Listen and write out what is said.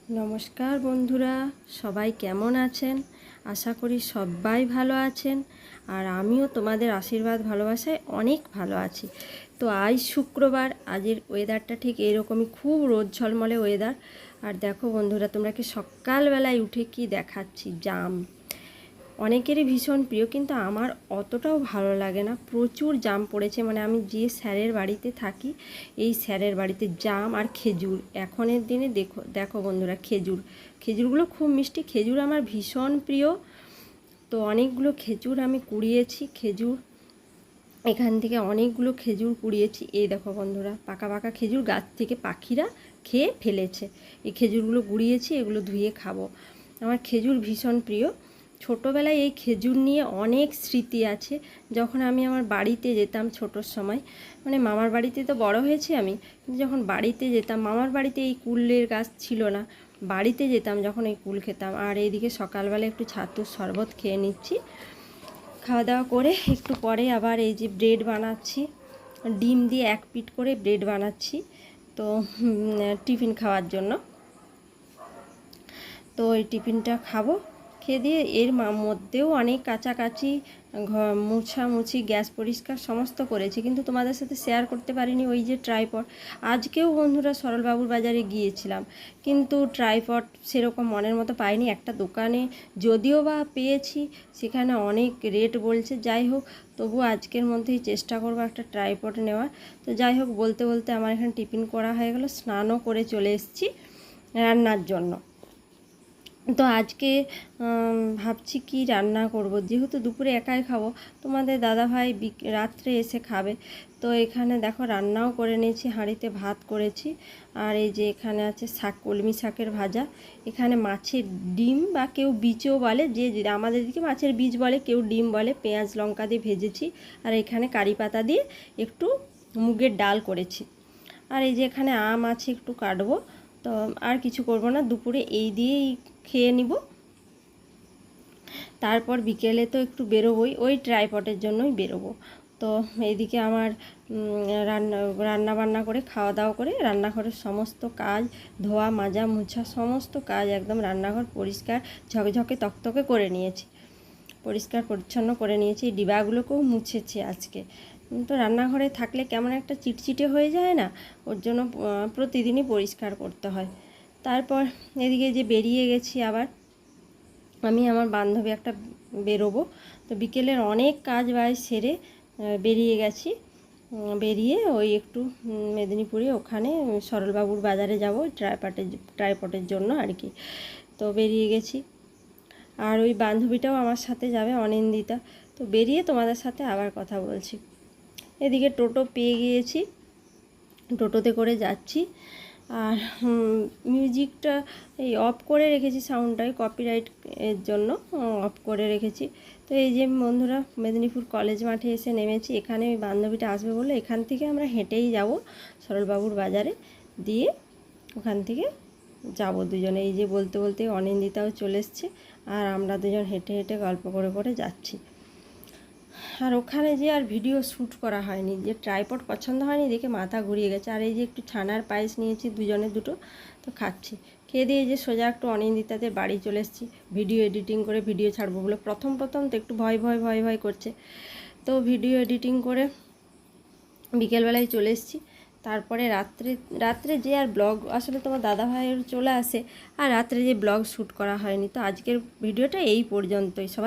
নমস্কার বন্ধুরা, সবাই কেমন আছেন? আশা করি সবাই ভালো আছেন। আর আমিও তোমাদের আশীর্বাদ ভালোবাসায় অনেক ভালো আছি। তো আজ শুক্রবার, আজের ওয়েদারটা ঠিক এরকমই, খুব রোদ ঝলমলে ওয়েদার। আর দেখো বন্ধুরা, তোমরাকে সকালবেলায় উঠে কি দেখাচ্ছি, জাম। অনেকেরই ভীষণ প্রিয়, কিন্তু আমার অতটাও ভালো লাগে না। প্রচুর জাম পড়েছে, মানে আমি যে স্যারের বাড়িতে থাকি, এই স্যারের বাড়িতে জাম আর খেজুর এখনের দিনে দেখো দেখো বন্ধুরা, খেজুরগুলো খুব মিষ্টি। খেজুর আমার ভীষণ প্রিয়। তো অনেকগুলো খেজুর আমি কুড়িয়েছি। এখান থেকে অনেকগুলো খেজুর কুড়িয়েছি। এই দেখো বন্ধুরা, পাকা পাকা খেজুর, গাছ থেকে পাখিরা খেয়ে ফেলেছে। এই খেজুরগুলো কুড়িয়েছি, এগুলো ধুয়ে খাবো। আমার খেজুর ভীষণ প্রিয়। ছোটোবেলায় এই খেজুর নিয়ে অনেক স্মৃতি আছে। যখন আমি আমার বাড়িতে যেতাম ছোটোর সময়, মানে মামার বাড়িতে তো বড় হয়েছি আমি, কিন্তু যখন বাড়িতে যেতাম, মামার বাড়িতে এই কুলের গাছ ছিল না, বাড়িতে যেতাম যখন এই কুল খেতাম। আর এইদিকে সকালবেলা একটু ছাতুর শরবত খেয়ে নিচ্ছি। খাওয়া দাওয়া করে একটু পরে আবার এই যে ব্রেড বানাচ্ছি, ডিম দিয়ে এক পিঠ করে ব্রেড বানাচ্ছি, তো টিফিন খাওয়ার জন্য। তো ওই টিফিনটা খাবো। খেয়ে দিয়ে এর মধ্যেও অনেক কাচাকাচি, মুছামুছি, গ্যাস পরিষ্কার সমস্ত করেছি, কিন্তু তোমাদের সাথে শেয়ার করতে পারিনি। ওই যে ট্রাইপড, আজকেও বন্ধুরা সরলবাবুর বাজারে গিয়েছিলাম, কিন্তু ট্রাইপড সেরকম মনের মতো পাইনি। একটা দোকানে যদিও বা পেয়েছি, সেখানে অনেক রেট বলছে। যাই হোক, তবু আজকের মধ্যেই চেষ্টা করবো একটা ট্রাইপড নেওয়ার। তো যাই হোক, বলতে বলতে আমার এখানে টিফিন করা হয়ে গেল, স্নানও করে চলে এসেছি রান্নার জন্য। তো আজকে ভাবছি কি রান্না করব, যেহেতু দুপুরে একাই খাবো, তোমাদের দাদাভাই রাত্রে এসে খাবে। তো এখানে দেখো রান্নাও করে নিয়েছি, হাঁড়িতে ভাত করেছি। আর এই যে এখানে আছে শাক, কলমি শাকের ভাজা। এখানে মাছের ডিম, বা কেউ বীজও বলে, যে আমাদের দিকে মাছের বীজ বলে, কেউ ডিম বলে, পেঁয়াজ লঙ্কা দিয়ে ভেজেছি। আর এখানে কারি পাতা দিয়ে একটু মুগের ডাল করেছি। আর এই যে এখানে আম আছে, একটু কাটবো। তো আর কিছু করব না, দুপুরে এই দিয়েই খেয়ে নিব। তারপর বিকেলে তো একটু বেরোবই, ওই ট্রাইপডের জন্যই বেরোবো। তো এইদিকে আমার রান্না বান্না করে, খাওয়া দাওয়া করে, রান্নাঘরের সমস্ত কাজ, ধোয়া মাজা মোছা সমস্ত কাজ, একদম রান্নাঘর পরিষ্কার ঝকঝকে তকতকে করে নিয়েছি, পরিষ্কার পরিচ্ছন্ন করে নিয়েছি। ডিবাগুলোকেও মুছেছি আজকে। তো রান্নাঘরে থাকলে কেমন একটা চিটচিটে হয়ে যায় না, ওর জন্য প্রতিদিনই পরিষ্কার করতে হয়। তারপর এদিকে যে বেরিয়ে গেছি আবার, আমি আমার বান্ধবী একটা বেরোবো। তো বিকেলের অনেক কাজ বাজ সেরে বেরিয়ে গেছি। বেরিয়ে ওই একটু মেদিনীপুরে ওখানে সরলবাবুর বাজারে যাব ট্রাইপডের জন্য আর কি। তো বেরিয়ে গেছি। আর ওই বান্ধবীটাও আমার সাথে যাবে, অনিন্দিতা। তো বেরিয়ে তোমাদের সাথে আবার কথা বলছি। এদিকে টোটো পেয়ে গিয়েছি, টোটোতে করে যাচ্ছি। আর মিউজিকটা এই অফ করে রেখেছি, সাউন্ডটাই কপিরাইট এর জন্য অফ করে রেখেছি। তো এই যে বন্ধুরা, মেদিনীপুর কলেজ মাঠে এসে নেমেছি। এখানে ওই বান্ধবীটা আসবে বলে এখান থেকে আমরা হেঁটেই যাব সরলবাবুর বাজারে, দিয়ে ওখান থেকে যাব দুজনে। এই যে বলতে বলতে অনিন্দিতাও চলে এসছে, আর আমরা দুজন হেঁটে হেঁটে গল্প করে করে যাচ্ছি। আর ওখানে যে আর ভিডিও শ্যুট করা হয়নি, যে ট্রাইপড পছন্দ হয়নি দেখে মাথা ঘুরিয়ে গেছে। আর এই যে একটু ছানার পায়েস নিয়েছি, দুজনে দুটো, তো খাচ্ছি। খেয়ে দিয়ে যে সোজা একটু অনিন্দিতাদের বাড়ি চলে এসেছি, ভিডিও এডিটিং করে ভিডিও ছাড়বো বলে। প্রথম তো একটু ভয় ভয় ভয় ভয় করছে। তো ভিডিও এডিটিং করে বিকেলবেলায় চলে এসেছি। তারপরে রাত্রে যে আর ব্লগ, আসলে তোমার দাদাভাইয়ের চলে আসে, আর রাত্রে যে ব্লগ শ্যুট করা হয়নি। তো আজকের ভিডিওটা এই পর্যন্তই। সবাই